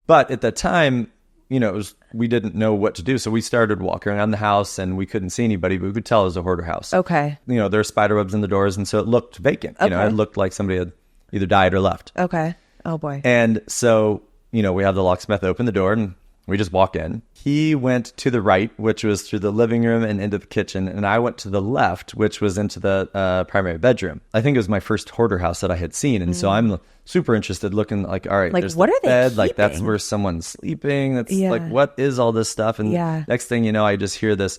But at the time, we didn't know what to do. So we started walking around the house and we couldn't see anybody, but we could tell it was a hoarder house. Okay. There are spider webs in the doors. And so it looked vacant. Okay. It looked like somebody had either died or left. Okay. Oh boy. And so, we have the locksmith open the door and we just walk in. He went to the right, which was through the living room and into the kitchen. And I went to the left, which was into the primary bedroom. I think it was my first hoarder house that I had seen. And so I'm super interested looking like, all right, there's what the are they bed. keeping? Like that's where someone's sleeping. That's what is all this stuff? And next thing you know, I just hear this,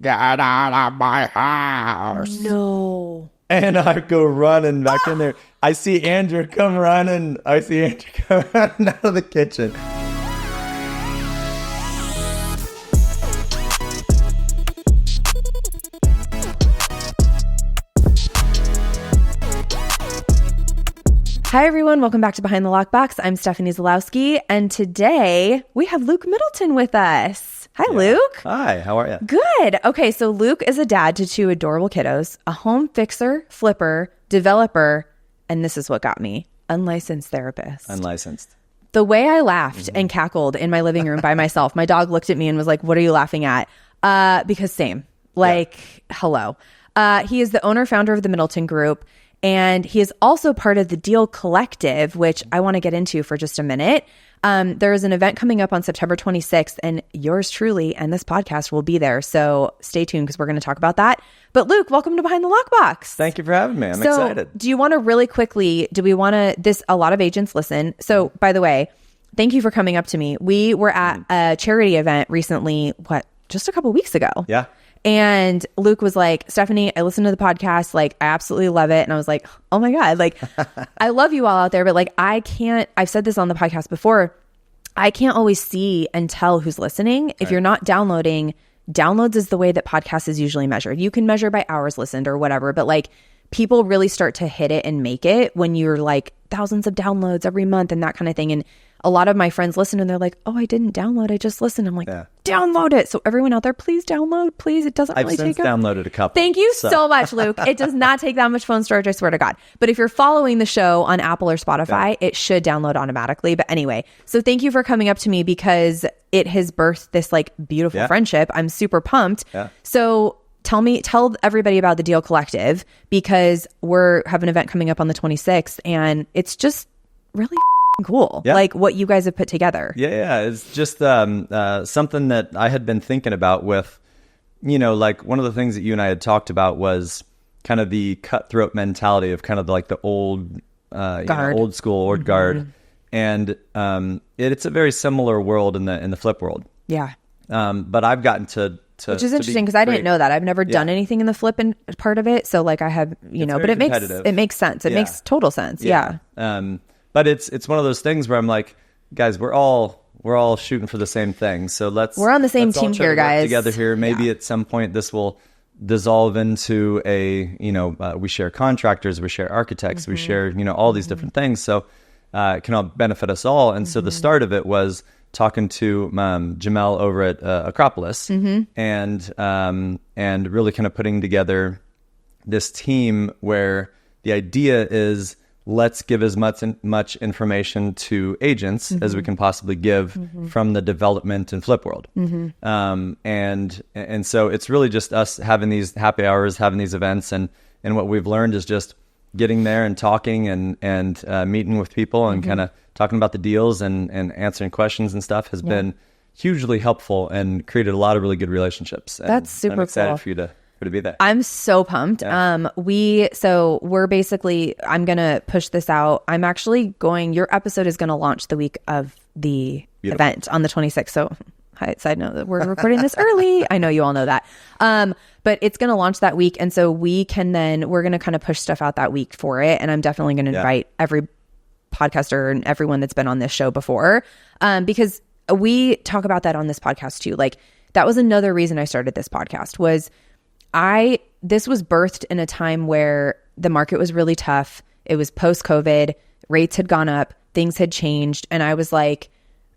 get out of my house. No. And I go running back in there. I see Andrew come running. out of the kitchen. Hi, everyone. Welcome back to Behind the Lockbox. I'm Stephanie Zalowski, and today we have Luke Middleton with us. Hi, Luke. Hi, how are you? Good. Okay, so Luke is a dad to two adorable kiddos, a home fixer, flipper, developer, and this is what got me, unlicensed therapist. Unlicensed. The way I laughed and cackled in my living room by myself, my dog looked at me and was like, what are you laughing at? Because same. Hello. He is the owner, founder of the Middleton Group. And he is also part of the Deal Collective, which I want to get into for just a minute. There is an event coming up on September 26th, and yours truly and this podcast will be there. So stay tuned because we're going to talk about that. But Luke, welcome to Behind the Lockbox. Thank you for having me. I'm excited. Do you want to really quickly, a lot of agents listen. So by the way, thank you for coming up to me. We were at a charity event recently, just a couple weeks ago. Yeah. And Luke was like, Stephanie, I listened to the podcast. I absolutely love it. And I was like, oh my God, I love you all out there. But I've said this on the podcast before. I can't always see and tell who's listening. If you're not downloading, downloads is the way that podcasts is usually measured. You can measure by hours listened or whatever. But people really start to hit it and make it when you're thousands of downloads every month and that kind of thing. And a lot of my friends listen and they're like, oh, I didn't download. I just listened. I'm like, download it. So everyone out there, please download, please. It doesn't really take I've downloaded a couple. Thank you so much, Luke. It does not take that much phone storage, I swear to God. But if you're following the show on Apple or Spotify, it should download automatically. But anyway, so thank you for coming up to me because it has birthed this beautiful friendship. I'm super pumped. Yeah. So tell everybody about the Deal Collective because we're have an event coming up on the 26th and it's just really cool. Yeah. What you guys have put together. Yeah. It's just something that I had been thinking about with, one of the things that you and I had talked about was kind of the cutthroat mentality of kind of the old, old school guard. And it's a very similar world in the flip world. Yeah. But I've gotten to which is interesting because I didn't know that. I've never done anything in the flipping part of it. So I have, but it makes sense. It makes total sense. Yeah. But it's one of those things where I'm like, guys, we're all shooting for the same thing. So we're on the same team here, guys. Together here. Maybe at some point this will dissolve into we share contractors, we share architects, we share, all these different things. So it can all benefit us all. And so the start of it was talking to Jamel over at Acropolis and really kind of putting together this team where the idea is let's give as much information to agents as we can possibly give from the development and flip world. And so it's really just us having these happy hours, having these events. And what we've learned is just getting there and talking and meeting with people and kind of talking about the deals and answering questions and stuff has been hugely helpful and created a lot of really good relationships. And that's super cool. I'm excited for you to be there. I'm so pumped. Yeah. We're basically, I'm going to push this out. I'm actually your episode is going to launch the week of the event on the 26th. So side note that we're recording this early. I know you all know that. But it's going to launch that week. And so we're going to kind of push stuff out that week for it. And I'm definitely going to invite every podcaster and everyone that's been on this show before. Because we talk about that on this podcast too. That was another reason I started this podcast was this was birthed in a time where the market was really tough. It was post-COVID, rates had gone up, things had changed. And I was like,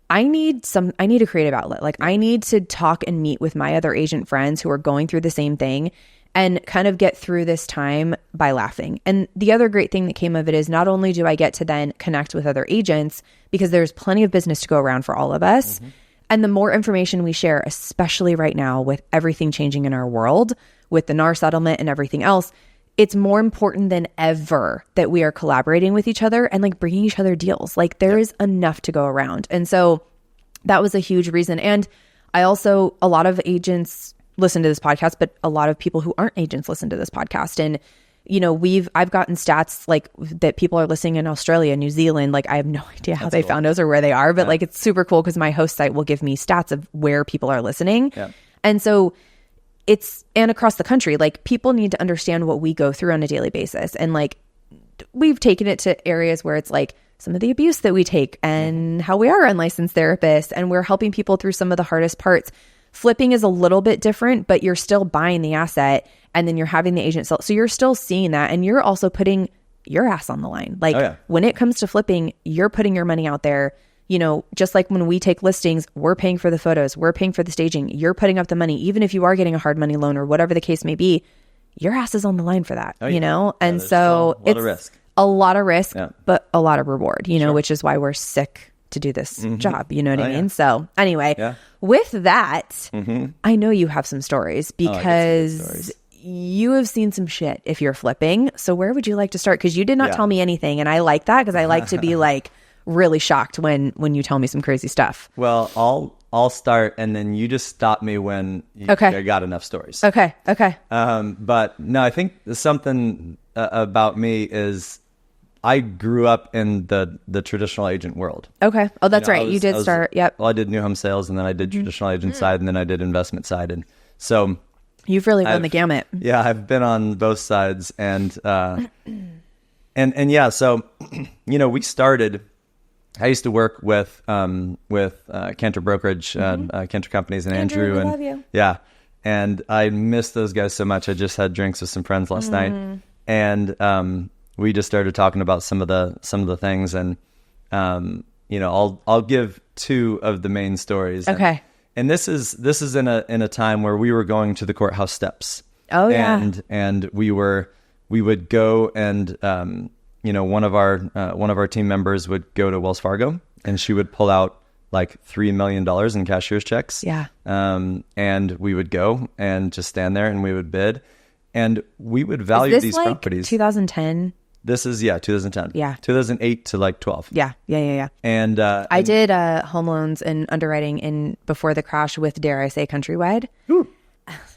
I need a creative outlet. I need to talk and meet with my other agent friends who are going through the same thing and kind of get through this time by laughing. And the other great thing that came of it is not only do I get to then connect with other agents, because there's plenty of business to go around for all of us. And the more information we share, especially right now with everything changing in our world, with the NAR settlement and everything else, it's more important than ever that we are collaborating with each other and like bringing each other deals. Like there is enough to go around. And so that was a huge reason. And I also, a lot of agents listen to this podcast, but a lot of people who aren't agents listen to this podcast. And, you know, I've gotten stats like that people are listening in Australia, New Zealand. Like I have no idea how they found us or where they are, but like it's super cool because my host site will give me stats of where people are listening. And so and across the country, like people need to understand what we go through on a daily basis. And like we've taken it to areas where it's like some of the abuse that we take and how we are unlicensed therapists, and we're helping people through some of the hardest parts. Flipping is a little bit different, but you're still buying the asset and then you're having the agent sell. So you're still seeing that, and you're also putting your ass on the line. Like when it comes to flipping, you're putting your money out there. You know, just like when we take listings, we're paying for the photos, we're paying for the staging, you're putting up the money. Even if you are getting a hard money loan or whatever the case may be, your ass is on the line for that, you know? And so it's a lot of risk, but a lot of reward, you know, which is why we're sick to do this job. You know what I mean? So anyway, with that, I know you have some stories because you have seen some shit if you're flipping. So where would you like to start? Because you did not tell me anything. And I like that because I like to be like really shocked when you tell me some crazy stuff. Well, I'll start and then you just stop me when you got enough stories. Okay. But no, I think something about me is I grew up in the traditional agent world. Okay. Oh, that's right. You did start. Yep. Well, I did new home sales, and then I did traditional agent side, and then I did investment side. And so you've really run the gamut. Yeah, I've been on both sides, and yeah. So, you know, we started. I used to work with Cantor Brokerage, Cantor Companies, and Andrew, and love you. Yeah, and I miss those guys so much. I just had drinks with some friends last night, and we just started talking about some of the things, and you know, I'll give two of the main stories. Okay. And this is in a time where we were going to the courthouse steps. Oh yeah. And we would go and you know, one of our team members would go to Wells Fargo, and she would pull out like $3 million in cashier's checks. Yeah. And we would go and just stand there and we would bid, and we would value these like properties. 2010. This is 2010. Yeah. 2008 to like 12. Yeah. And I did home loans and underwriting before the crash with, dare I say, Countrywide. Ooh.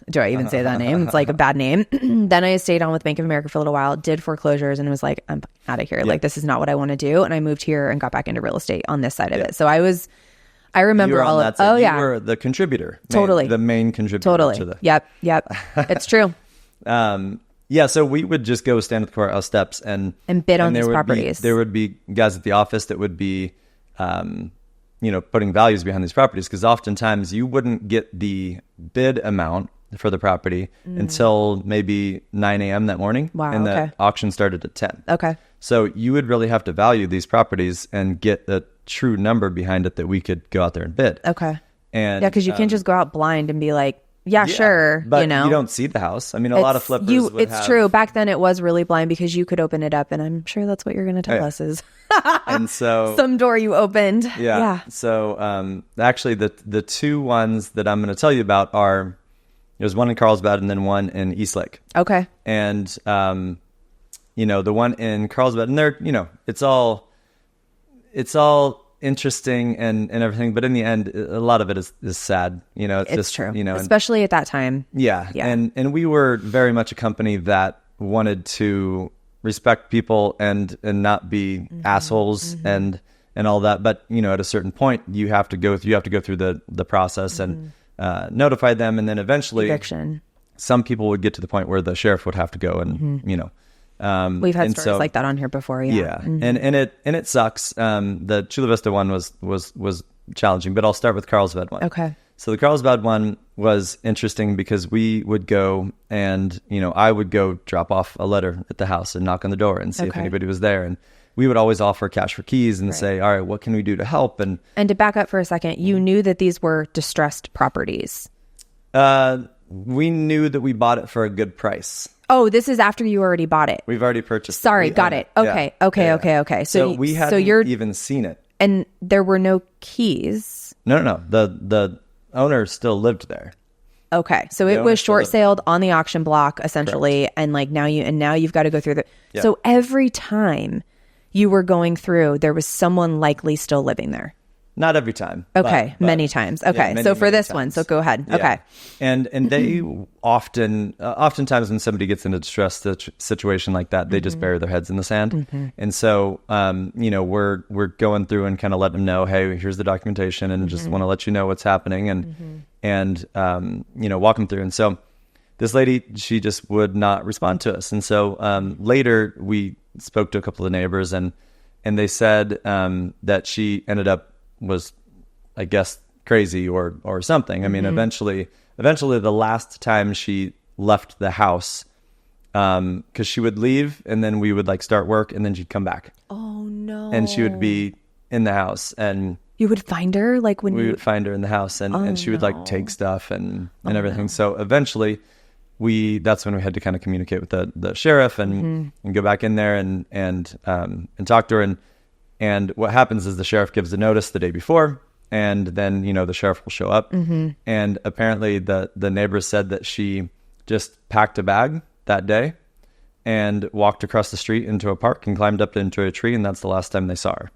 Do I even say that name? It's like a bad name. Then I stayed on with Bank of America for a little while, did foreclosures, and was like, I'm out of here. Like, this is not what I want to do. And I moved here and got back into real estate on this side of it. So I remember all of, you were the contributor. Totally. The main contributor. Totally. To the... Yep. It's true. Yeah, so we would just go stand at the courthouse steps and bid on these properties. There would be guys at the office that would be, you know, putting values behind these properties, because oftentimes you wouldn't get the bid amount for the property until maybe 9 a.m. that morning. Wow. And the auction started at 10. Okay. So you would really have to value these properties and get a true number behind it that we could go out there and bid. Okay. And yeah, because you can't just go out blind and be like, yeah, sure. But you know, you don't see the house. I mean, a lot of flippers would It's have... true. Back then it was really blind because you could open it up, and I'm sure that's what you're going to tell us is and so some door you opened. Yeah. So actually the two ones that I'm going to tell you about are, there's one in Carlsbad and then one in Eastlake. Okay. And, you know, the one in Carlsbad, and they're, you know, it's all interesting and everything, but in the end, a lot of it is sad. You know, it's just true. You know, especially at that time. Yeah. And we were very much a company that wanted to respect people and not be assholes and all that. But, you know, at a certain point, you have to go through the process and notify them, and then eventually eviction. Some people would get to the point where the sheriff would have to go and you know. We've had stories like that on here before. Yeah. And it sucks. The Chula Vista one was challenging, but I'll start with Carlsbad one. Okay. So the Carlsbad one was interesting because we would go and, you know, I would go drop off a letter at the house and knock on the door and see if anybody was there. And we would always offer cash for keys and say, all right, what can we do to help? And to back up for a second, you knew that these were distressed properties. we knew that we bought it for a good price. Oh, this is after you already bought it. We've already purchased Sorry, it. got it. Okay, Yeah. okay, Yeah. okay, okay. So we hadn't you're even seen it. and there were no keys. No. The owner still lived there. Okay, so it owner was still short lived sailed on the auction block essentially, and like now you've got to go through the. Yeah. So every time you were going through, there was someone likely still living there. Not every time. Okay, but- many times. Okay, yeah, many, so for many this one, times. so go ahead. Yeah. Okay, And they oftentimes when somebody gets in a distressed situation like that, they just bury their heads in the sand. And so, we're going through and kind of letting them know, hey, here's the documentation, and just want to let you know what's happening, and walk them through. And so this lady, she just would not respond to us. And so later we spoke to a couple of neighbors, and they said that she ended up was, I guess, crazy or something. I mean, eventually the last time she left the house, because she would leave and then we would like start work and then she'd come back. Oh no! And she would be in the house, and You would find her like when we you would find her in the house, and she would like take stuff and everything. no. So eventually that's when we had to kind of communicate with the sheriff and go back in there and talk to her. And what happens is the sheriff gives a notice the day before, and then, the sheriff will show up. And apparently the neighbors said that she just packed a bag that day and walked across the street into a park and climbed up into a tree. And that's the last time they saw her.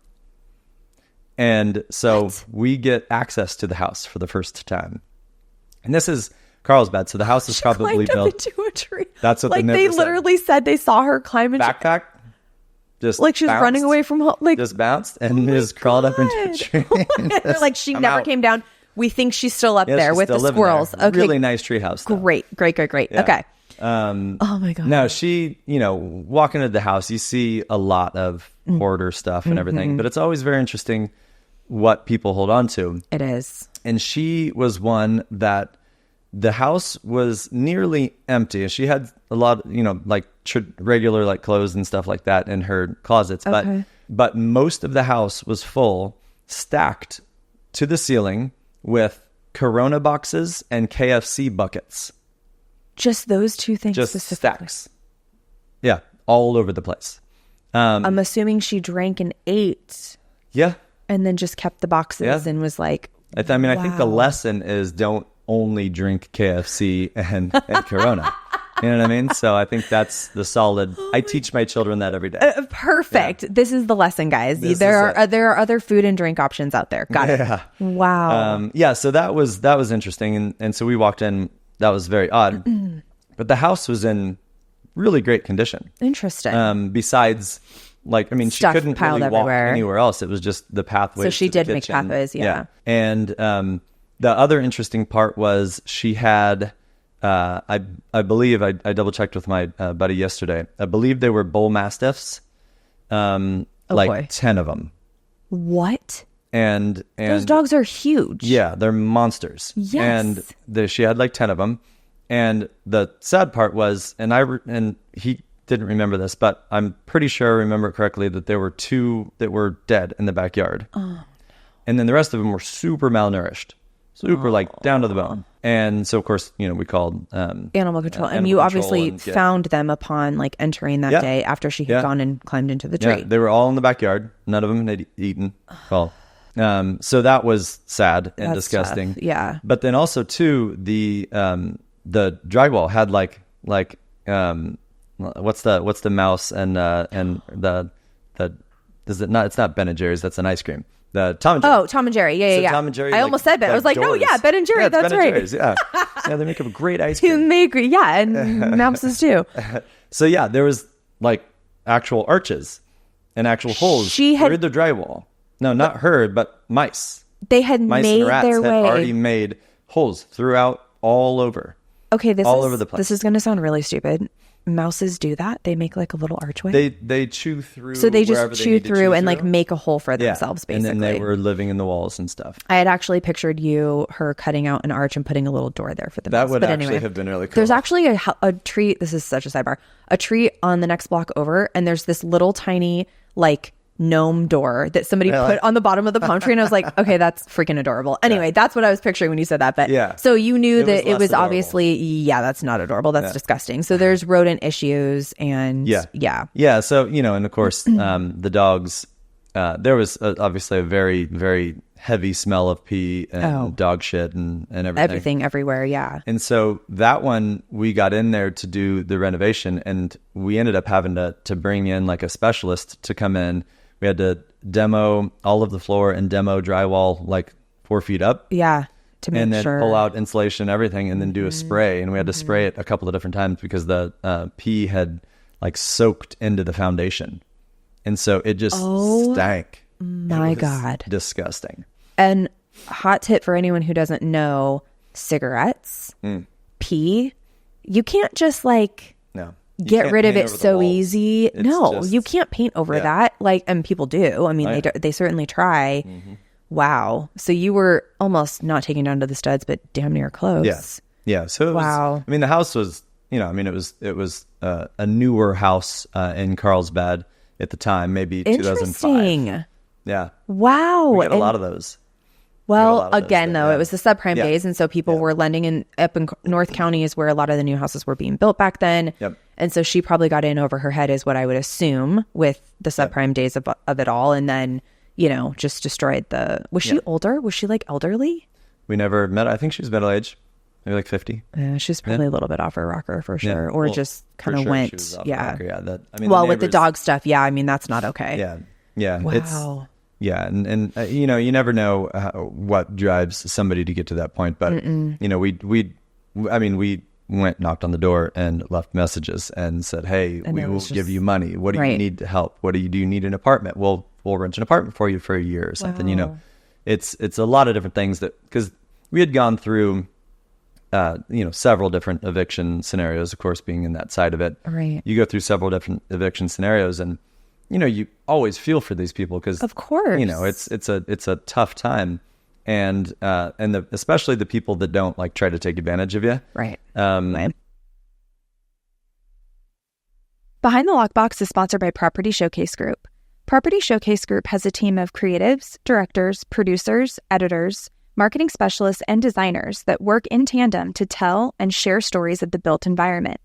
And so we get access to the house for the first time. And this is Carlsbad. So the house is probably climbed up built. into a tree. That's what like the they neighbor said. literally said they saw her climb into Backpack. Just like she was bounced, running away from home. Like just bounced and just crawled up into a tree. They're like she I'm never out. came down. We think she's still up Yeah, there she's with the still living squirrels. there. Okay, Really nice tree house. Though. great. Yeah. Okay. Oh my god. No, she, walking into the house, you see a lot of hoarder stuff and everything, but it's always very interesting what people hold on to. It is. And she was one that the house was nearly empty. She had a lot, like regular like clothes and stuff like that in her closets, Okay. but most of the house was full, stacked to the ceiling with Corona boxes and KFC buckets. Just those two things Just specifically. stacks. Yeah, all over the place. I'm assuming she drank and ate Yeah. and then just kept the boxes Yeah. and was like, I think the wow. lesson is don't only drink KFC and Corona. You know what I mean? So I think that's the solid. I teach my children that every day. Perfect. This is the lesson, guys. There are other food and drink options out there. Got it. Wow. So that was interesting. And so we walked in. That was very odd. But the house was in really great condition. Interesting. Besides, she Stuff couldn't piled really walk everywhere. anywhere else. It was just the pathway. So she did make pathways, yeah. And the other interesting part was she had, I believe, I double checked with my buddy yesterday. I believe they were bull mastiffs, boy. 10 of them. What? And Those dogs are huge. yeah, they're monsters. Yes. And she had 10 of them. And the sad part was, and he didn't remember this, but I'm pretty sure I remember it correctly, that there were 2 that were dead in the backyard. Oh. And then the rest of them were super malnourished, super down to the bone. And so of course, we called Animal control. And animal you control obviously and get- found them upon entering that Yeah. day after she had Yeah. gone and climbed into the tree. Yeah, they were all in the backyard. None of them had eaten. Well, so that was sad and That's disgusting. tough. Yeah. But then also too, the drywall had what's the mouse and the is it not? It's not Ben and Jerry's. That's an ice cream. The Tom and Jerry. Oh, Tom and Jerry. Yeah, So yeah. Tom and Jerry. I almost said Ben. I was like, no, doors. yeah, Ben and Jerry. Yeah, it's That's Ben right. And Jerry's, yeah, yeah. They make a great ice cream. They agree. Yeah, and mouses too. So yeah, there was actual arches and actual holes She had- through the drywall. No, not her, but mice. They had Mice made and rats their had way. already made holes throughout all over. Okay, all over the place. This is going to sound really stupid. Mouses do that. They make a little archway. They chew through. So they wherever just they chew need to through and through. make a hole for Yeah. themselves, basically. And then they were living in the walls and stuff. I had actually pictured her cutting out an arch and putting a little door there for the That mouse. would But actually anyway, have been really cool. There's actually a tree. This is such a sidebar. A tree on the next block over, and there's this little tiny gnome door that somebody put on the bottom of the palm tree. And I was like, okay, that's freaking adorable. Anyway, that's what I was picturing when you said that. But so you knew that it was obviously, that's not adorable. That's disgusting. So there's rodent issues and Yeah. So, and of course, the dogs, there was obviously a very, very heavy smell of pee and dog shit and everything. Everything everywhere, yeah. And so that one, we got in there to do the renovation, and we ended up having to bring in like a specialist to come in. We had to demo all of the floor and demo drywall like 4 feet up. Yeah, to make sure. And then pull out insulation, everything, and then do a spray. And we had to spray it a couple of different times because the pee had like soaked into the foundation. And so it just stank. My God. Disgusting. And hot tip for anyone who doesn't know, cigarettes, pee, you can't just like get rid of it so easy. You can't paint over that. Like, and people do. I mean, they certainly try. Wow. So you were almost not taking down to the studs, but damn near close. Yeah. So it was, I mean, the house was, it was a newer house in Carlsbad at the time, maybe 2005. Yeah. Wow. We got a lot of those. Well, again, though, it was the subprime days. And so people were lending in up in North County is where a lot of the new houses were being built back then. Yep. And so she probably got in over her head is what I would assume with the subprime days of it all. And then, just destroyed was she older? Was she like elderly? We never met. I think she was middle age, maybe like 50. Yeah, she was probably a little bit off her rocker for sure. Or just kind of went. She was off her rocker, well, with the dog stuff. Yeah. I mean, that's not okay. Yeah. Wow. And you never know what drives somebody to get to that point. But, we went, knocked on the door and left messages and said, hey, we will give you money. What do you need to help? Do you need an apartment? We'll rent an apartment for you for a year or something. Wow. It's a lot of different things because we had gone through, several different eviction scenarios, of course, being in that side of it. Right. You go through several different eviction scenarios and, you always feel for these people because, of course, it's a tough time, and especially the people that don't like try to take advantage of you. Right. Behind the Lockbox is sponsored by Property Showcase Group. Property Showcase Group has a team of creatives, directors, producers, editors, marketing specialists, and designers that work in tandem to tell and share stories of the built environment.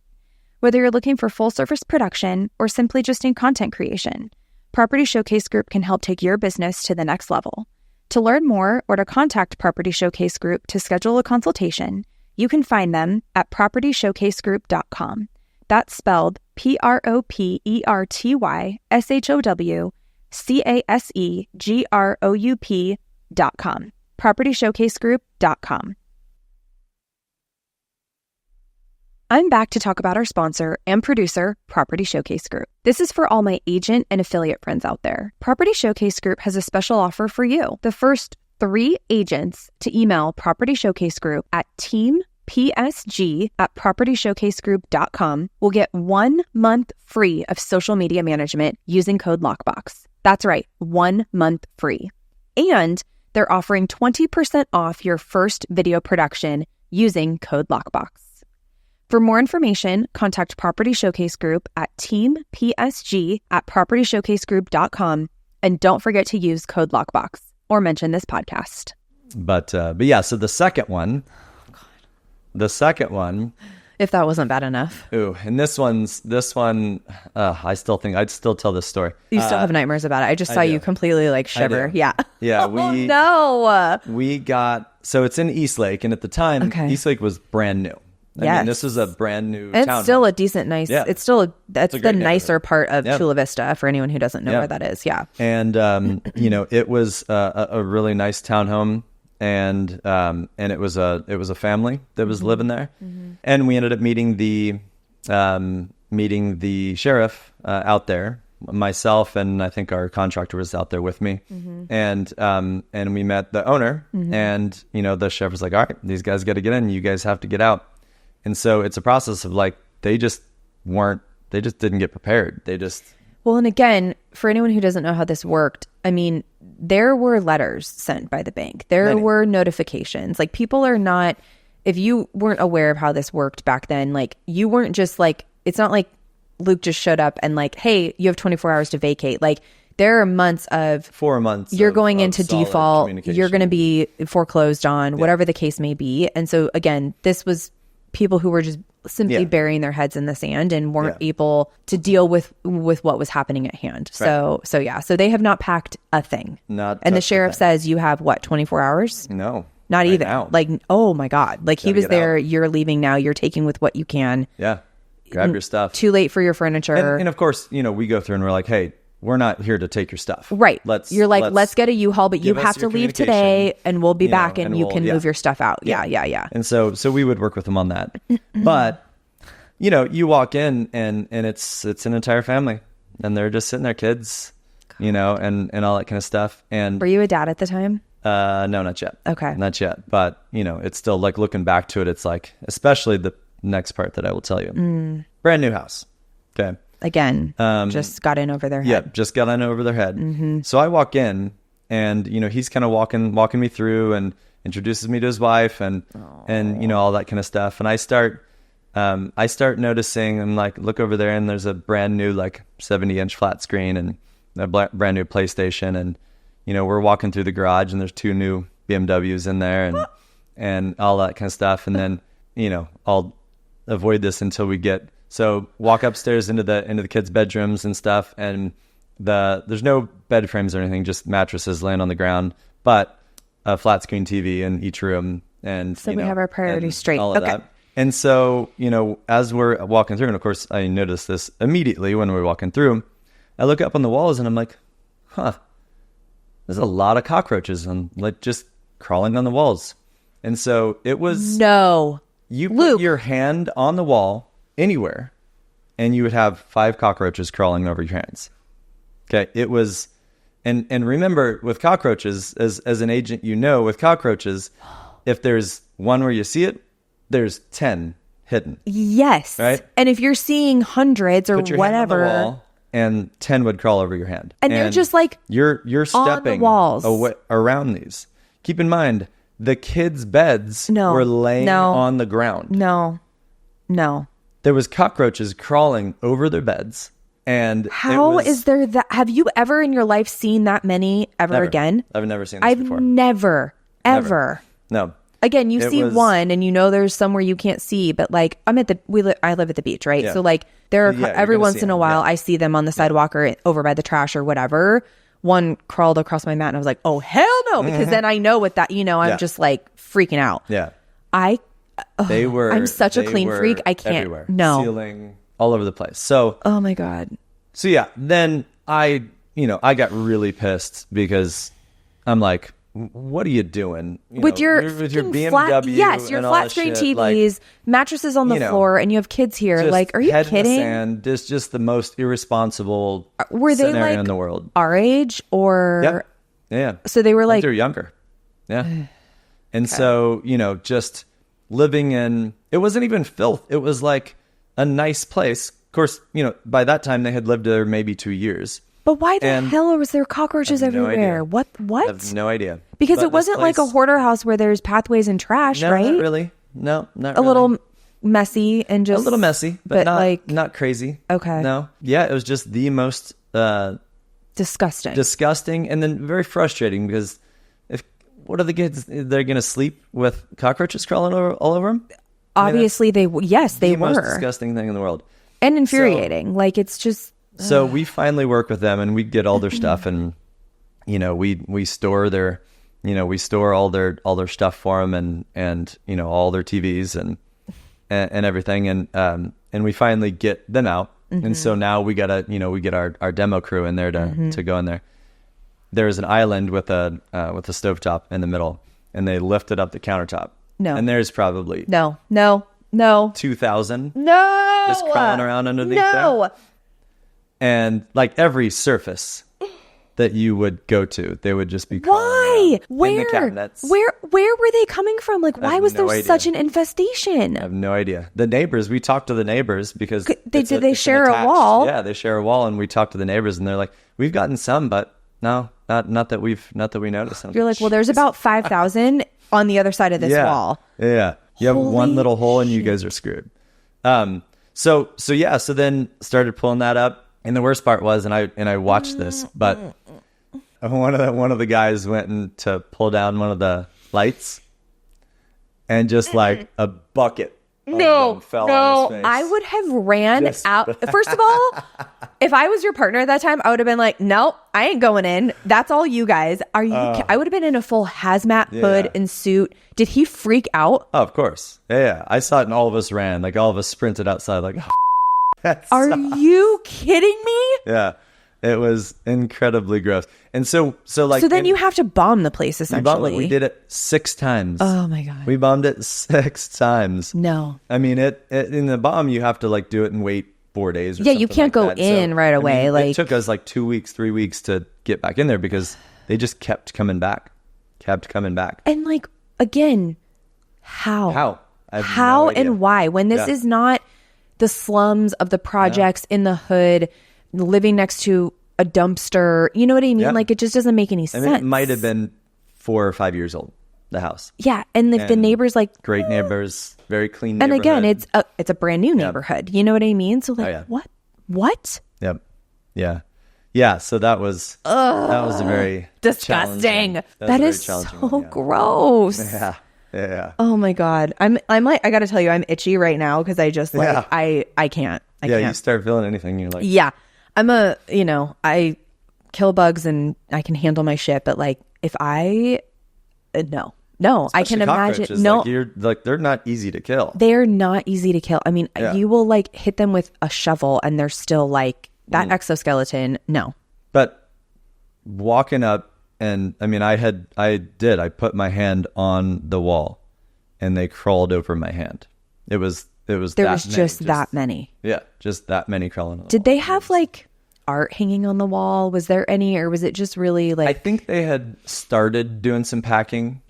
Whether you're looking for full-service production or simply just in content creation, Property Showcase Group can help take your business to the next level. To learn more or to contact Property Showcase Group to schedule a consultation, you can find them at propertyshowcasegroup.com. That's spelled PROPERTYSHOWCASEGROUP.com. PropertyShowcaseGroup.com. I'm back to talk about our sponsor and producer, Property Showcase Group. This is for all my agent and affiliate friends out there. Property Showcase Group has a special offer for you. The first 3 agents to email Property Showcase Group at teampsg@propertyshowcasegroup.com will get 1 month free of social media management using code LOCKBOX. That's right, 1 month free. And they're offering 20% off your first video production using code LOCKBOX. For more information, contact Property Showcase Group at teampsg@propertyshowcasegroup.com, and don't forget to use code LOCKBOX or mention this podcast. But yeah, so the second one, if that wasn't bad enough. Ooh, and this one, I still think I'd still tell this story. You still have nightmares about it. I just saw you completely like shiver. Yeah. Yeah. No. We got, so it's in Eastlake, and at the time, Eastlake was brand new. I mean, this is a brand new town. It's still a decent, nice. Yeah. It's still that's the nicer part of Chula Vista for anyone who doesn't know where that is. Yeah. And it was a really nice townhome, and it was a family that was living there, and we ended up meeting the sheriff out there. Myself and I think our contractor was out there with me, and we met the owner, and the sheriff was like, "All right, these guys got to get in. You guys have to get out." And so it's a process of like, they just didn't get prepared. Well, and again, for anyone who doesn't know how this worked, I mean, there were letters sent by the bank. There were notifications. Like, people are not, if you weren't aware of how this worked back then, like, you weren't just like, it's not like Luke just showed up and like, hey, you have 24 hours to vacate. Like, there are months of 4 months. You're of- going of into solid default. You're communication. going to be foreclosed on, whatever the case may be. And so again, this was people who were just simply burying their heads in the sand and weren't able to deal with what was happening at hand. So they have not packed a thing. Not and the touched a sheriff thing. says you have what, 24 hours? No. Not right even. now. Like, oh my God. Like he Gotta was get there. out. You're leaving now. You're taking with what you can. Yeah. Grab your stuff. Too late for your furniture. And of course, we go through and we're like, hey, we're not here to take your stuff. Right. Let's get a U-Haul, but you give us have to your leave today and we'll be you know, back and you we'll- can move your stuff out. Yeah. And so we would work with them on that. But, you walk in and it's an entire family and they're just sitting there, kids, and all that kind of stuff. And Were you a dad at the time? no, not yet. Okay. Not yet. But, it's still like looking back to it. It's like, especially the next part that I will tell you. Brand new house. Okay. Again, just got in over their head. Yeah, just got on over their head. So I walk in, and he's kind of walking me through and introduces me to his wife, and all that kind of stuff. And I start noticing, I'm like, look over there, and there's a brand new 70-inch flat screen and a brand new PlayStation, and we're walking through the garage, and there's 2 new BMWs in there, and all that kind of stuff. And then I'll avoid this until we get. So walk upstairs into the kids' bedrooms and stuff, and there's no bed frames or anything, just mattresses laying on the ground, but a flat screen TV in each room, and So we have our priorities straight. all of Okay. that. And so as we're walking through, and of course I noticed this immediately when we're walking through, I look up on the walls and I'm like, there's a lot of cockroaches and just crawling on the walls, and so it was No. you put Luke. your hand on the wall anywhere and you would have 5 cockroaches crawling over your hands. Okay. It was, and remember with cockroaches, as an agent, with cockroaches, if there's one where you see it, there's 10 hidden. Yes. Right? And if you're seeing hundreds or Put your whatever, hand on the wall, and 10 would crawl over your hand. And they're just, like, you're stepping walls. away, around these. Keep in mind, the kids' beds were laying on the ground. No. There was cockroaches crawling over their beds. And How is there that? Have you ever in your life seen that many ever again? I've never seen this I've before. never, ever. No. Again, you It see was- one and there's somewhere you can't see, but I'm at I live at the beach, right? Yeah. So there are Yeah, you're every gonna once see in a them, while yeah. I see them on the sidewalk or over by the trash or whatever. One crawled across my mat and I was like, oh hell no, because then I know what that, I'm just freaking out. Yeah. I'm such a clean freak. I can't. Everywhere. No. Ceiling, all over the place. So Oh my God. yeah, then I got really pissed because I'm like, what are you doing? With your BMW? yes, your and all flat that screen shit, TVs, mattresses on the floor, and you have kids here. just Are you head in the kidding? sand. It's just the most irresponsible Were they scenario in the world. our age or? Yep. Yeah. So they were I think like, they're younger. Yeah. And so, just living in, it wasn't even filth. It was like a nice place. Of course, by that time they had lived there maybe 2 years. but why the and hell was there cockroaches I have no everywhere? idea. What? I have no idea. Because But it wasn't this like a place- hoarder house where there's pathways and trash, No, right? not really. No, not A really. little messy and just A little messy, but not crazy. Okay. No. Yeah, it was just the most disgusting. disgusting and then very frustrating because what are the kids? They're going to sleep with cockroaches crawling all over them? Obviously, they most Most disgusting thing in the world. and infuriating. It's just So we finally work with them and we get all their stuff and we store their all their stuff for them and all their TVs and everything and we finally get them out. And so now we got we get our demo crew in there to go in there. There's an island with a stovetop in the middle and they lifted up the countertop. No. And there's probably no 2,000 no just crawling around underneath no. there. And every surface that you would go to, they would just be crawling Why? around in Where? the cabinets. Where were they coming from? Why have was no there idea. such an infestation? I have no idea. The neighbors, we talked to the neighbors because They it's they it's an share a attached- wall? Yeah, they share a wall, and we talked to the neighbors, and they're like, "We've gotten some, but no, not that we noticed." You're like, well, there's about 5,000 on the other side of this wall. Yeah, you have one Holy little hole, and you guys are screwed. So then started pulling that up, And the worst part was, and I watched this, but one of the guys went to pull down one of the lights, and just like a bucket of them fell on his face. I would have ran out. First of all, if I was your partner at that time, I would have been like, nope, I ain't going in. That's all you guys. Are you? I would have been in a full hazmat hood and suit. Did he freak out? Oh, of course. Yeah. I saw it, and all of us ran. Like, all of us sprinted outside. Like, are you kidding me? Yeah. It was incredibly gross. And so then you have to bomb the place, essentially. We did it 6 times. Oh my God. We bombed it 6 times. No. I mean, it in the bomb, you have to like do it and wait 4 days or something. You can't go in right away. It took us like 2 weeks, 3 weeks to get back in there because they just kept coming back. And like, again, how? How no and why? When this is not the slums of the projects in the hood, living next to a dumpster, you know what I mean? Like, it just doesn't make any sense. It might have been 4 or 5 years old, the house. Yeah, and if the neighbors like great neighbors, very clean and neighborhood. again, it's a brand new neighborhood. You know what I mean? So like, what? Yep. Yeah. So that was a very disgusting. That is so gross. Yeah. Oh my God. I'm like, I got to tell you, I'm itchy right now because I just like I can't. I can't. You start feeling anything, you're like, I'm I kill bugs and I can handle my shit, but like if I no, I can imagine. No, like, you're like, they're not easy to kill. They're not easy to kill. I mean, you will like hit them with a shovel and they're still like that exoskeleton. No, but walking up, and I mean, I put my hand on the wall and they crawled over my hand. There was just that many. Yeah, just that many crawling on the Did wall. they have like art hanging on the wall? Was there any, or was it just really like? I think they had started doing some packing,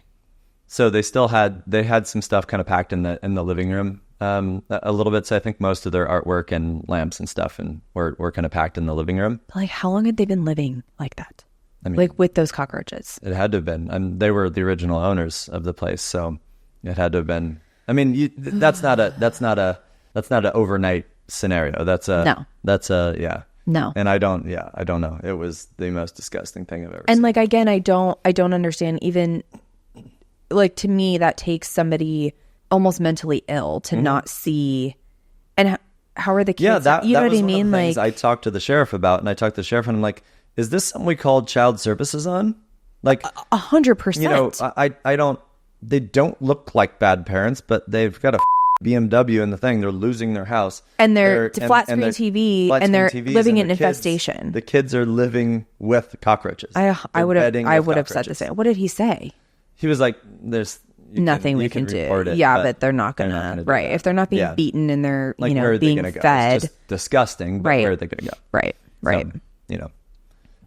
so they had some stuff kind of packed in the living room a little bit. So I think most of their artwork and lamps and stuff were kind of packed in the living room. Like, how long had they been living like that? I mean, like with those cockroaches? It had to have been. They were the original owners of the place, so it had to have been. I mean, that's not an overnight scenario. No. And I don't know. It was the most disgusting thing I've ever seen. And like, again, I don't understand, even like, to me, that takes somebody almost mentally ill to not see. And how are the kids? Yeah, that you know was what I one mean? Of the things like, I talked to the sheriff about, and I talked to the sheriff and I'm like, is this something we called child services on? Like 100%. You know, I don't, they don't look like bad parents, but they've got a BMW in the thing. They're losing their house. And they're flat screen TV, and they're living in infestation. The kids are living with cockroaches. I would have said the same. What did he say? He was like, there's nothing we can do. But they're not gonna, right. If they're not being beaten and they're, like, being fed. It's just disgusting, but where are they going to go? Right. So,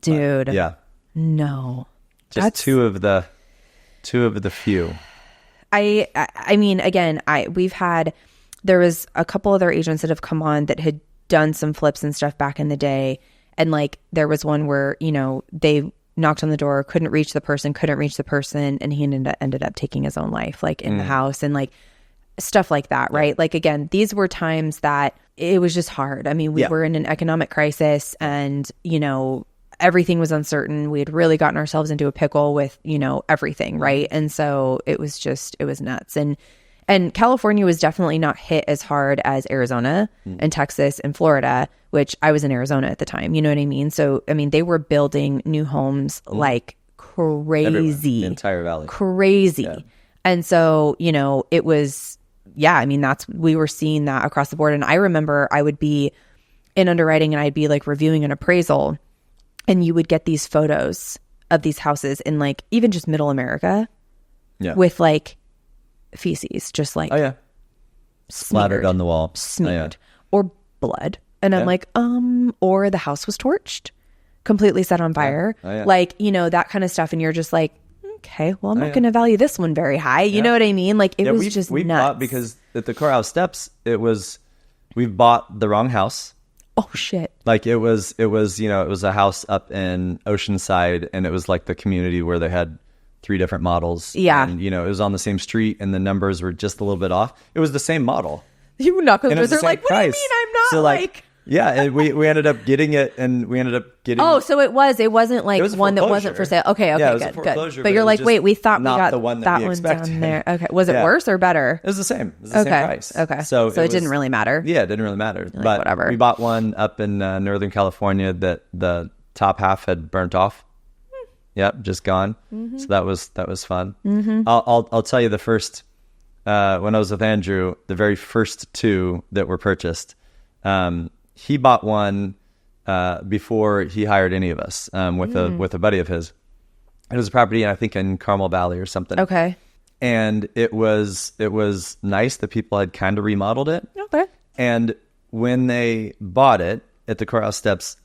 dude. But, yeah. No. Just two of the few. I mean, again, there was a couple other agents that have come on that had done some flips and stuff back in the day. And like, there was one where, they knocked on the door, couldn't reach the person, and he ended up taking his own life, like in the house, and like stuff like that. Right. Like, again, these were times that it was just hard. I mean, we were in an economic crisis, and, everything was uncertain. We had really gotten ourselves into a pickle with, everything. Right. And so it was nuts. And California was definitely not hit as hard as Arizona and Texas and Florida, which I was in Arizona at the time. You know what I mean? So, I mean, they were building new homes like crazy. Everywhere, the entire valley. Crazy. Yeah. And so, it was, I mean, we were seeing that across the board. And I remember I would be in underwriting and I'd be like reviewing an appraisal, and you would get these photos of these houses in like even just middle America with like feces, just like splattered on the wall, smeared, or blood. And I'm like, or the house was torched, completely set on fire, like, that kind of stuff. And you're just like, okay, well, I'm not going to value this one very high. You know what I mean? Like, it was just we nuts. bought, because at the courthouse steps, we bought the wrong house. Oh shit! Like it was a house up in Oceanside, and it was like the community where they had 3 different models. Yeah, and it was on the same street, and the numbers were just a little bit off. It was the same model. You knock on the door, they're like, "What do you mean I'm not?" So like Yeah, and we ended up getting it, and we ended up getting. Oh, so it wasn't like was a one that wasn't for sale. Okay, Yeah, it was a good. foreclosure, But you're it was like, just wait, we thought we not got the one that we one expected. down there. Okay, was it Yeah. worse or better? It was the same. It was the same price. Okay. So it didn't really matter. Yeah, it didn't really matter. Like, but whatever. we bought one up in Northern California that the top half had burnt off. Yep, just gone. So that was fun. I'll tell you the first when I was with Andrew, the very first two that were purchased. He bought one before he hired any of us with a buddy of his. It was a property, I think, in Carmel Valley or something. Okay. And it was nice that people had kind of remodeled it. Okay. And when they bought it at the courthouse steps,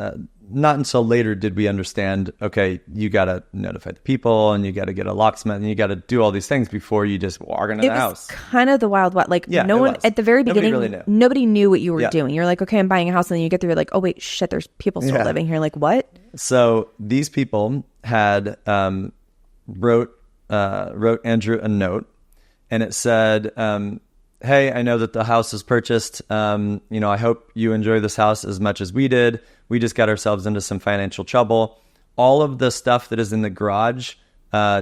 not until later did we understand, okay, you got to notify the people and you got to get a locksmith and you got to do all these things before you just walk into the house. Kind of the Wild West. Like, Yeah, no it one was. at the very Nobody beginning, really knew. nobody knew what you were Yeah. doing. You're like, okay, I'm buying a house. And then you get there, you're like, oh, wait, shit, there's people still Yeah. living here. Like, what? So these people had wrote Andrew a note, and it said, hey, I know that the house is purchased. I hope you enjoy this house as much as we did. We just got ourselves into some financial trouble. All of the stuff that is in the garage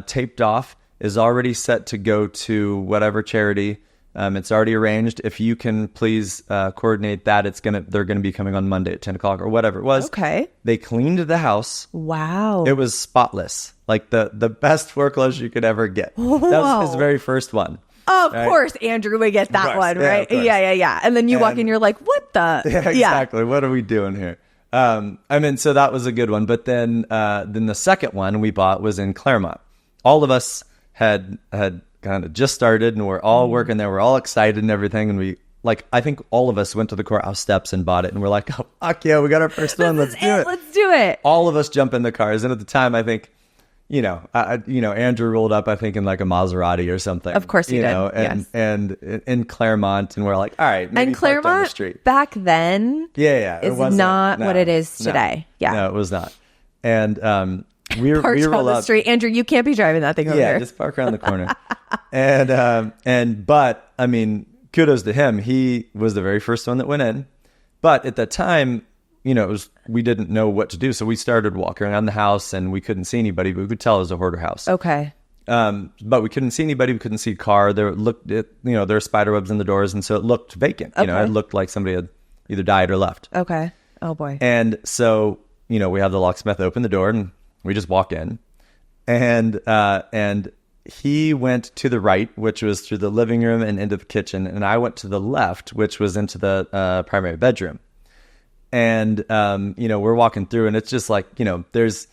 taped off is already set to go to whatever charity. It's already arranged. If you can please coordinate that, they're gonna be coming on Monday at 10 o'clock or whatever it was. Okay. They cleaned the house. Wow. It was spotless, like the best foreclosure you could ever get. That was his very first one. Of Right? course, Andrew would get that course. one, Yeah, right? of course. Yeah. And then you walk in, you're like, what the? Yeah, exactly. What are we doing here? So that was a good one. But then the second one we bought was in Claremont. All of us had kind of just started, and we're all working there. We're all excited and everything. And I think all of us went to the courthouse steps and bought it. And we're like, oh, fuck yeah, we got our first one. Let's do it. Let's do it. All of us jump in the cars. And at the time, I think, Andrew rolled up, I think, in like a Maserati or something. Of course he did. And, Yes. and in Claremont, and we're like, all right, maybe And park down the Claremont street. back then It is wasn't- not what it is no, today. Yeah. No, it was not. And we Parked on roll the up. street. Andrew, you can't be driving that thing over Yeah, there. just park around the corner. But I mean, kudos to him. He was the very first one that went in. But at that time, we didn't know what to do. So we started walking around the house, and we couldn't see anybody, but we could tell it was a hoarder house. Okay. But we couldn't see anybody. We couldn't see a car. There were spider webs in the doors, and so it looked vacant. Okay. It looked like somebody had either died or left. Okay. Oh boy. And so, we have the locksmith open the door, and we just walk in, and he went to the right, which was through the living room and into the kitchen, and I went to the left, which was into the primary bedroom. And we're walking through, and it's just like, there's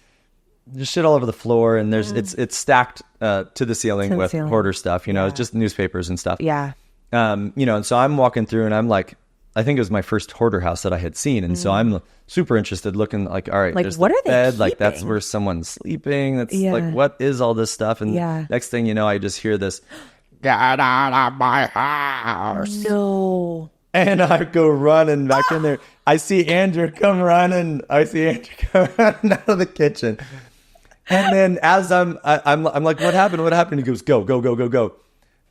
shit all over the floor, and it's stacked to the ceiling with hoarder stuff. It's just newspapers and stuff. Yeah. And so I'm walking through, and I'm like, I think it was my first hoarder house that I had seen, and so I'm super interested, looking like, all right, Like, there's what the are they bed, like that's keeping? where someone's sleeping. That's Yeah. like, what is all this stuff? And Yeah. next thing you know, I just hear this, get out of my house. No. And I go running back in there. I see Andrew come running. out of the kitchen. And then as I'm like, what happened? What happened? He goes, go, go, go, go, go.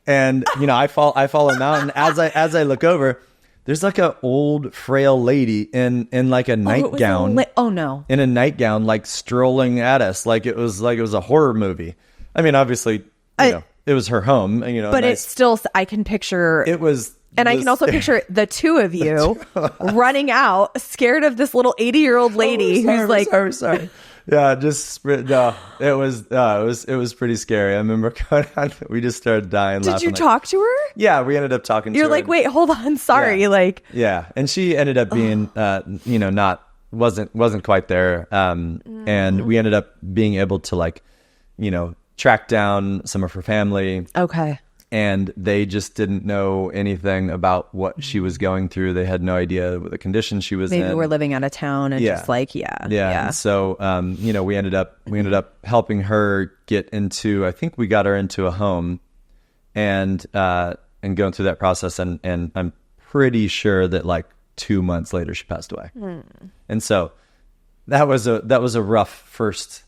And I follow him out. And as I look over, there's like an old frail lady in like a nightgown. Oh no. In a nightgown, like strolling at us, like it was a horror movie. I mean, obviously, it was her home. But it's still, I can picture. It was. And I can also picture the two of you running out, scared of this little 80-year-old lady who's like, sorry. Yeah, it was pretty scary. I remember going on, we just started dying laughing. did you talk to her? Yeah, we ended up talking to her. You're like, wait, hold on, sorry. Yeah. Like, yeah, and she ended up being, wasn't quite there. And we ended up being able to track down some of her family. okay. And they just didn't know anything about what she was going through. They had no idea what the condition she was in. Maybe we're living out of town and just like, yeah. And so, we ended up helping her get into, I think we got her into a home and going through that process. And I'm pretty sure that like 2 months later, she passed away. And so that was a rough first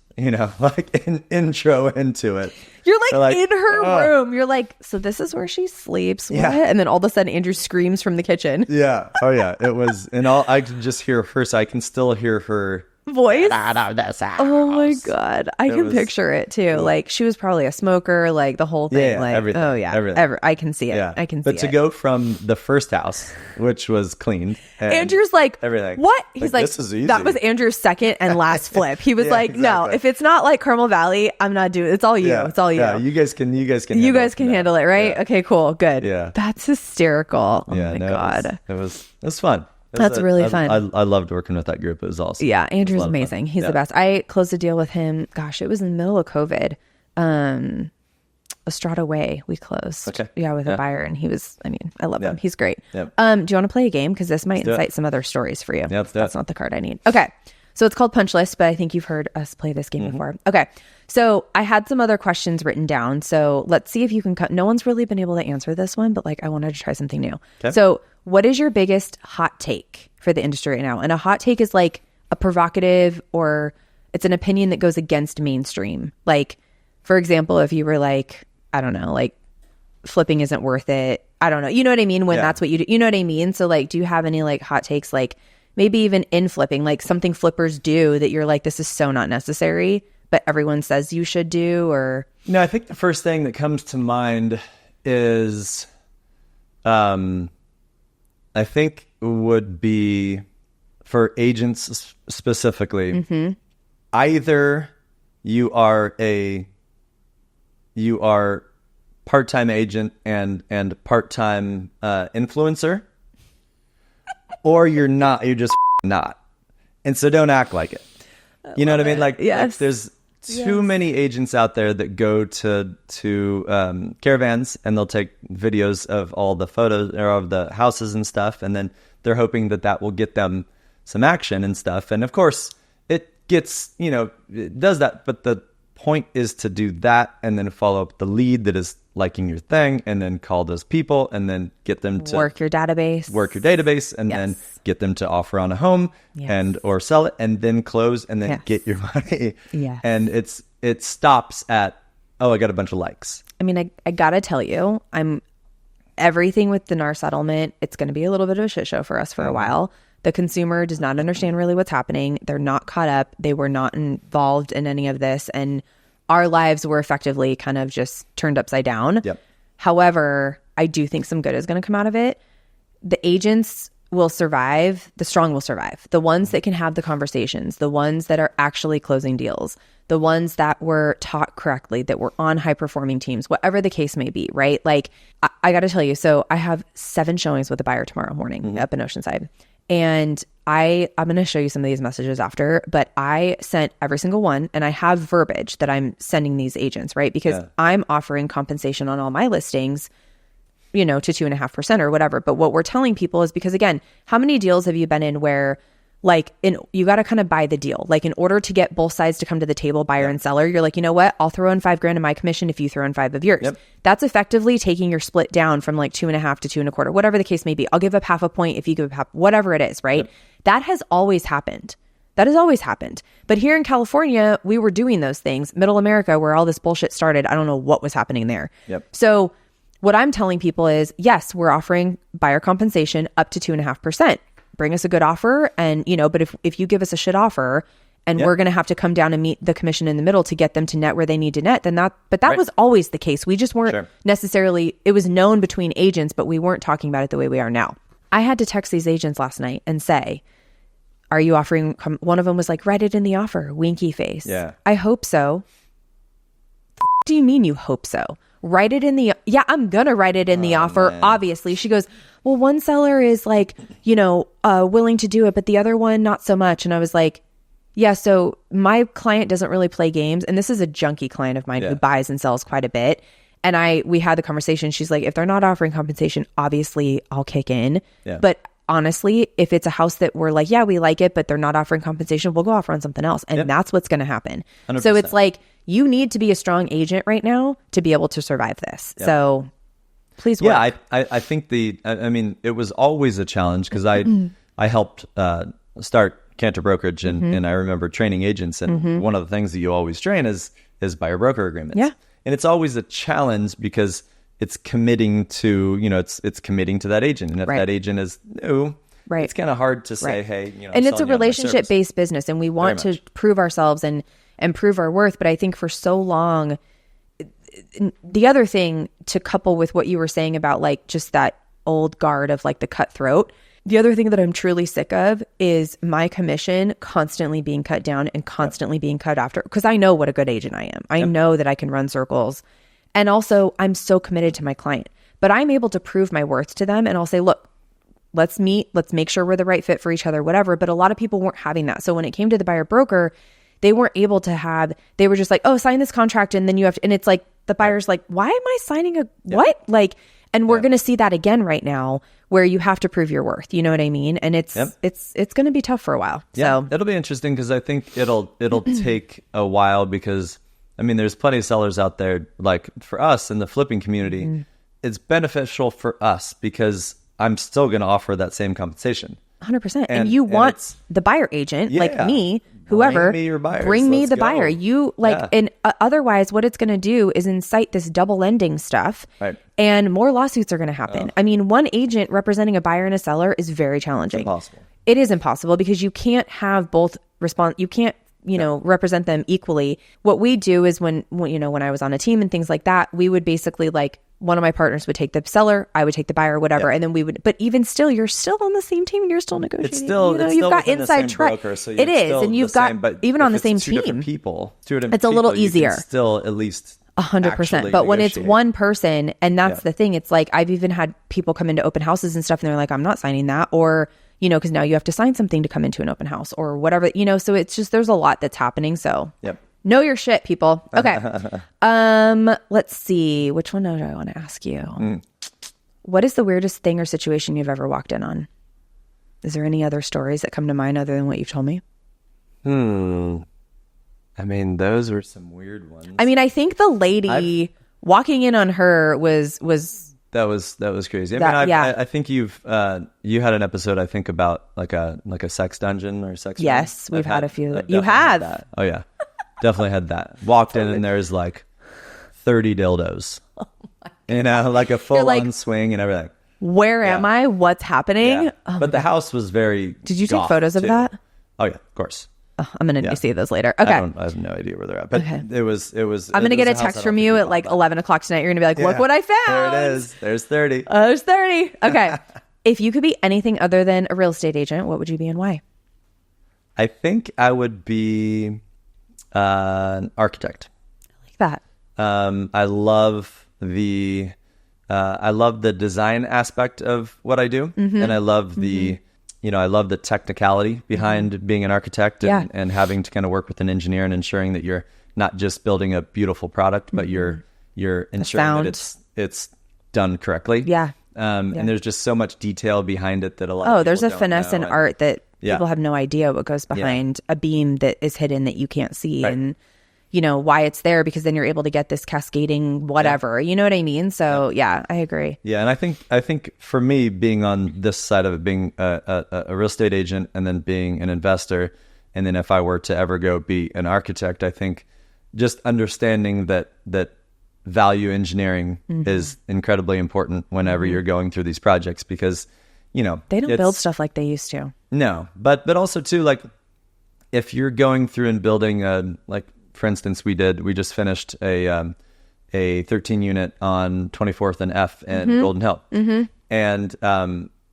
like an intro into it. You're like, They're like, in her room. You're like, so this is where she sleeps. What? Yeah. And then all of a sudden Andrew screams from the kitchen. Yeah. Oh yeah. It was, and all I could just hear her. So I can still hear her Voice. out of this house. Oh my God. I can was- picture it too. Like she was probably a smoker, like the whole thing. Yeah, like, everything, oh yeah. everything. I can see it. Yeah. I can see But it. to go from the first house, which was cleaned, and Andrew's like, everything. what? He's like, this is easy. that was Andrew's second and last flip. He was Yeah, like, no, exactly. if it's not like Carmel Valley, I'm not doing it. It's all you. Yeah, It's all you. Yeah, you guys can. You guys can handle it, right? Yeah. Okay, cool. Good. Yeah. That's hysterical. Oh Yeah, my no, God. it was fun. That's really fun. I loved working with that group. It was awesome. Yeah, It was a Andrew's lot of fun. amazing. He's Yeah. the best. I closed a deal with him. Gosh, it was in the middle of COVID. Estrada Way, we closed. Okay. Yeah, with a Yeah. buyer, and he was. I mean, I love him. Yeah. He's great. Yep. Do you want to play a game? Because this might do it. incite some other stories for you. Yeah, let's do That's it. not the card I need. Okay, so it's called Punch List, but I think you've heard us play this Mm-hmm. game before. Okay, so I had some other questions written down. So let's see if you can cut. No one's really been able to answer this one, but like I wanted to try something new. Okay. So, what is your biggest hot take for the industry right now? And a hot take is like a provocative, or it's an opinion that goes against mainstream. Like, for example, if you were like, I don't know, like flipping isn't worth it. I don't know. You know what I mean? When Yeah. that's what you do. You know what I mean? So like, do you have any like hot takes, like maybe even in flipping, like something flippers do that you're like, this is so not necessary, but everyone says you should do? Or No, I think the first thing that comes to mind is, I think would be for agents specifically. Mm-hmm. Either you are part-time agent and part-time influencer, or you're not. You're just not. And so don't act like it. You know what I mean? Like, Yes. there's too many agents out there that go to caravans and they'll take videos of all the photos or of the houses and stuff, and then they're hoping that will get them some action and stuff. And of course, it gets, it does that, but the point is to do that and then follow up the lead that is liking your thing, and then call those people and then get them to work your database, and then Yes. get them to offer on a home Yes. and or sell it and then close and then Yes. get your money. Yes. And it stops at, oh, I got a bunch of likes. I mean, I gotta tell you, everything with the NAR settlement, it's going to be a little bit of a shit show for us for a while. The consumer does not understand really what's happening. They're not caught up. They were not involved in any of this. And our lives were effectively kind of just turned upside down. Yep. However, I do think some good is going to come out of it. The agents will survive. The strong will survive. The ones that can have the conversations, the ones that are actually closing deals, the ones that were taught correctly, that were on high performing teams, whatever the case may be, right? Like, I got to tell you, so I have 7 showings with a buyer tomorrow morning up in Oceanside. And I'm going to show you some of these messages after, but I sent every single one, and I have verbiage that I'm sending these agents, right? Because I'm offering compensation on all my listings, to 2.5% or whatever. But what we're telling people is, because again, how many deals have you been in where you got to kind of buy the deal? Like, in order to get both sides to come to the table, buyer and seller, you're like, you know what? I'll throw in $5,000 in my commission if you throw in 5 of yours. Yep. That's effectively taking your split down from like 2.5 to 2.25, whatever the case may be. I'll give up half a point if you give up half, whatever it is, right? Yep. That has always happened. That has always happened. But here in California, we were doing those things. Middle America, where all this bullshit started, I don't know what was happening there. Yep. So what I'm telling people is, yes, we're offering buyer compensation up to 2.5%. Bring us a good offer, and but if you give us a shit offer, and we're going to have to come down and meet the commission in the middle to get them to net where they need to net, then that Right. was always the case. We just weren't Sure. necessarily, it was known between agents, but we weren't talking about it the way we are now. I had to text these agents last night and say, are you offering, one of them was like, write it in the offer, winky face. Yeah. I hope so. Do you mean you hope so? Write it in the, yeah, I'm going to write it in the offer. Man. Obviously. She goes, well, one seller is like, willing to do it, but the other one, not so much. And I was like, yeah, so my client doesn't really play games. And this is a junkie client of mine who buys and sells quite a bit. And we had the conversation. She's like, if they're not offering compensation, obviously I'll kick in. Yeah. But honestly, if it's a house that we're like, yeah, we like it, but they're not offering compensation, we'll go offer on something else. And that's what's going to happen. 100%. So it's like, you need to be a strong agent right now to be able to survive this. Yeah. So please work. Yeah, I think it was always a challenge because I helped start Cantor Brokerage, and I remember training agents, and one of the things that you always train is buyer broker agreements. Yeah. And it's always a challenge because it's committing to, it's committing to that agent. And if that agent is new, it's kind of hard to say, hey, and it's a relationship based business, and we want to prove ourselves and prove our worth. But I think for so long, the other thing to couple with what you were saying about like just that old guard of like the cutthroat, the other thing that I'm truly sick of is my commission constantly being cut down and constantly being cut after, because I know what a good agent I am. I know that I can run circles. And also I'm so committed to my client, but I'm able to prove my worth to them. And I'll say, look, let's meet, let's make sure we're the right fit for each other, whatever. But a lot of people weren't having that. So when it came to the buyer broker, they weren't able to have, they were just like, oh, sign this contract. And then you have to, and it's like, the buyer's like, why am I signing a what? Like, and we're going to see that again right now where you have to prove your worth. You know what I mean? And it's going to be tough for a while. So it'll be interesting because I think it'll take a while because I mean, there's plenty of sellers out there, like for us in the flipping community, it's beneficial for us because I'm still going to offer that same compensation. 100%. And you want the buyer agent, like me, whoever, bring me your buyers. Bring me the buyer. You like, and otherwise what it's going to do is incite this double ending stuff, and more lawsuits are going to happen. I mean, one agent representing a buyer and a seller is very challenging. It's impossible. It is impossible because you can't have both you can't, represent them equally. What we do is when I was on a team and things like that, we would basically like, one of my partners would take the seller, I would take the buyer, whatever. And then we would, but even still, you're still on the same team and you're still negotiating. It's still, you've got inside track. So it is. And you've got, even on the same team, it's a little easier. Still at least 100%. But when it's one person, and that's the thing, it's like, I've even had people come into open houses and stuff and they're like, I'm not signing that. Or, because now you have to sign something to come into an open house or whatever, so it's just, there's a lot that's happening. So know your shit, people. Okay. Let's see. Which one do I want to ask you? What is the weirdest thing or situation you've ever walked in on? Is there any other stories that come to mind other than what you've told me? I mean, those were some weird ones. I mean, I think the lady walking in on her was that was crazy. I think you had an episode, I think, about like a sex dungeon or sex. Yes, we've had a few. You have. That. Oh yeah. Definitely had that. Walked in and there's like 30 dildos. Oh my God. Like a full-on swing and everything. Where am I? What's happening? Yeah. Oh but the house was very Did you take photos of that? Oh yeah, of course. Oh, I'm going to see those later. Okay. I have no idea where they're at. But it was I'm going to get a text from you at like 11 o'clock tonight. You're going to be like, look what I found. There it is. There's 30. There's 30. Okay. If you could be anything other than a real estate agent, what would you be and why? I think I would be an architect. I like that. I love the design aspect of what I do, and I love the I love the technicality behind being an architect and having to kind of work with an engineer and ensuring that you're not just building a beautiful product, but you're ensuring that it's done correctly. And there's just so much detail behind it that a lot of people there's a don't finesse know. in art that people have no idea what goes behind a beam that is hidden that you can't see, and why it's there, because then you're able to get this cascading whatever. You know what I mean? So I agree. And I think for me, being on this side of it, being a real estate agent and then being an investor, and then if I were to ever go be an architect, I think just understanding that value engineering is incredibly important whenever you're going through these projects, because they don't build stuff like they used to. No, but also too, like if you're going through and building like, for instance, we just finished a 13 unit on 24th and F in Golden Hill, and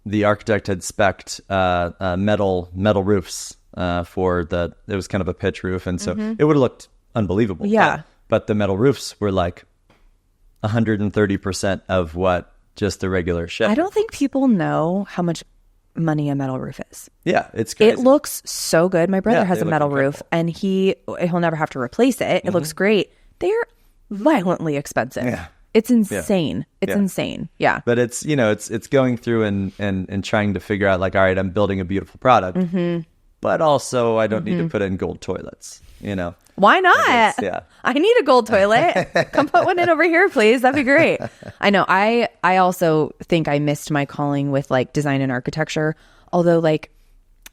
the architect had spec'd metal roofs for it was kind of a pitch roof, and so it would have looked unbelievable. But the metal roofs were like 130% of what just a regular shed. I don't think people know how much money a metal roof is. It's crazy. It looks so good. My brother has a metal roof, and he'll never have to replace it. It looks great. They're violently expensive. It's insane. It's insane. But it's it's going through and trying to figure out, like, all right, I'm building a beautiful product, but also I don't need to put in gold toilets. Why not? I need a gold toilet. Come put one in over here, please. That'd be great. I know. I also think I missed my calling with like design and architecture. Although like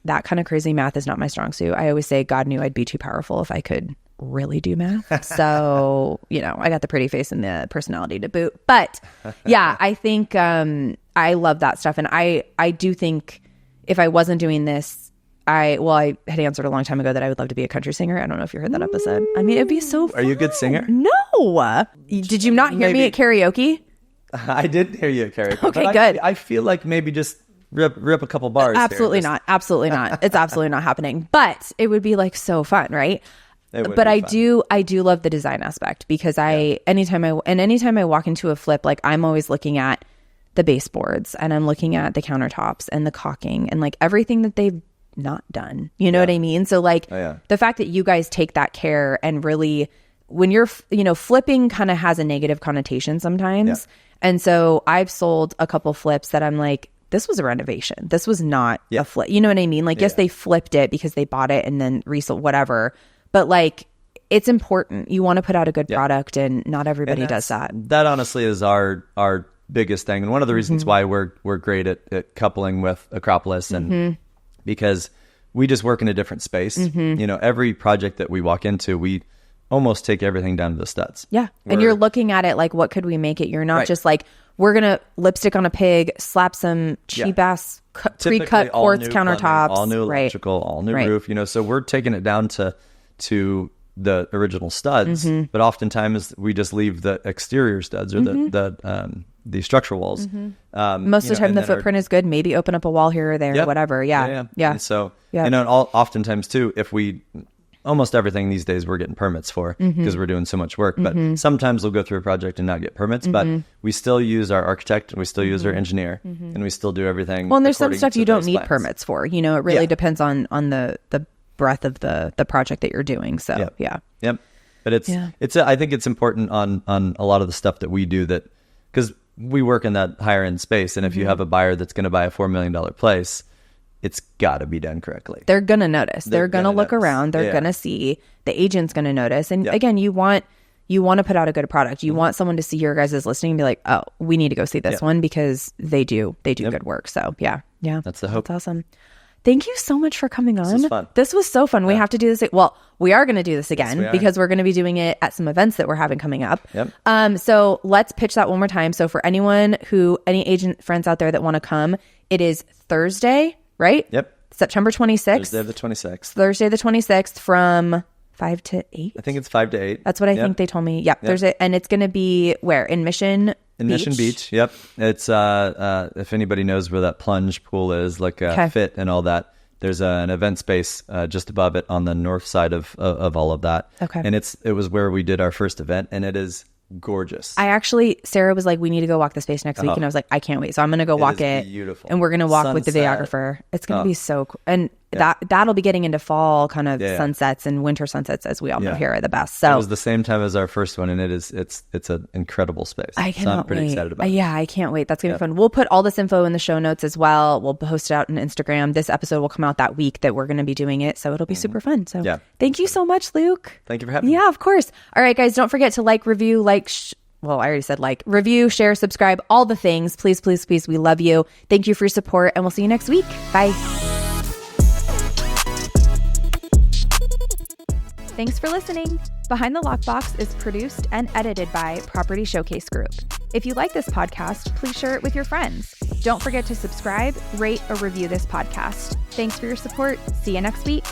that kind of crazy math is not my strong suit. I always say God knew I'd be too powerful if I could really do math. So, I got the pretty face and the personality to boot. But yeah, I think I love that stuff. And I do think if I wasn't doing this, I had answered a long time ago that I would love to be a country singer. I don't know if you heard that episode. I mean, it'd be so fun. Are you a good singer? No. Did you not hear me at karaoke? I did hear you at karaoke. Okay, but good. I feel like maybe just rip a couple bars. Absolutely not. Absolutely not. It's absolutely not happening. But it would be like so fun, right? But I do love the design aspect because anytime I walk into a flip, like I'm always looking at the baseboards and I'm looking at the countertops and the caulking and like everything that they've not done. You know what I mean? So like the fact that you guys take that care and really when you're, flipping kind of has a negative connotation sometimes. Yeah. And so I've sold a couple flips that I'm like, this was a renovation. This was not a flip. You know what I mean? Like, yes, they flipped it because they bought it and then resold whatever. But like, it's important. You want to put out a good product and not everybody does that. That honestly is our biggest thing. And one of the reasons why we're great at coupling with Acropolis and because we just work in a different space. Every project that we walk into, we almost take everything down to the studs. Yeah. And you're looking at it like, what could we make it? You're not just like, we're going to lipstick on a pig, slap some cheap ass pre-cut quartz countertops. All new electrical, all new roof, so we're taking it down to the original studs, but oftentimes we just leave the exterior studs or the structural walls. Most of the time the footprint is good. Maybe open up a wall here or there, whatever. Yeah. And so, oftentimes too, if we, almost everything these days we're getting permits for because we're doing so much work, but sometimes we'll go through a project and not get permits, but we still use our architect and we still use our engineer and we still do everything. Well, and there's some stuff you don't need permits for, it really depends on the breadth of the project that you're doing. So but it's I think it's important on a lot of the stuff that we do that because we work in that higher end space, and if you have a buyer that's going to buy a $4 million place, it's got to be done correctly. They're going to notice. They're going to look around. They're going to see. The agent's going to notice. And again, you want to put out a good product. You want someone to see your guys' listing and be like, oh, we need to go see this one because they do good work. So yeah. That's the hope. That's awesome. Thank you so much for coming on. This was fun. This was so fun. We have to do this. Well, we are going to do this again because we're going to be doing it at some events that we're having coming up. So let's pitch that one more time. So for any agent friends out there that want to come, it is Thursday, right? September 26th. Thursday the 26th from 5 to 8. I think it's 5 to 8. That's what I think they told me. Thursday. And it's going to be where? In Mission Beach. Yep. It's if anybody knows where that plunge pool is, like Fit and all that, there's an event space just above it on the north side of all of that. Okay. And it was where we did our first event, and it is gorgeous. Sarah was like, we need to go walk the space next week. And I was like, I can't wait. So I'm going to go walk it. Beautiful. And we're going to walk with the videographer. It's going to be so cool. And that'll be getting into fall kind of sunsets and winter sunsets, as we all know here are the best. So it was the same time as our first one, and it's an incredible space. I cannot so I'm pretty excited about it. Yeah, I can't wait. That's going to be fun. We'll put all this info in the show notes as well. We'll post it out on Instagram. This episode will come out that week that we're going to be doing it. So it'll be super fun. So thank you so much, Luke. Thank you for having me. Yeah, of course. All right, guys, don't forget to review, I already said review, share, subscribe, all the things. Please, please, please. We love you. Thank you for your support, and we'll see you next week. Bye. Thanks for listening. Behind the Lockbox is produced and edited by Property Showcase Group. If you like this podcast, please share it with your friends. Don't forget to subscribe, rate, or review this podcast. Thanks for your support. See you next week.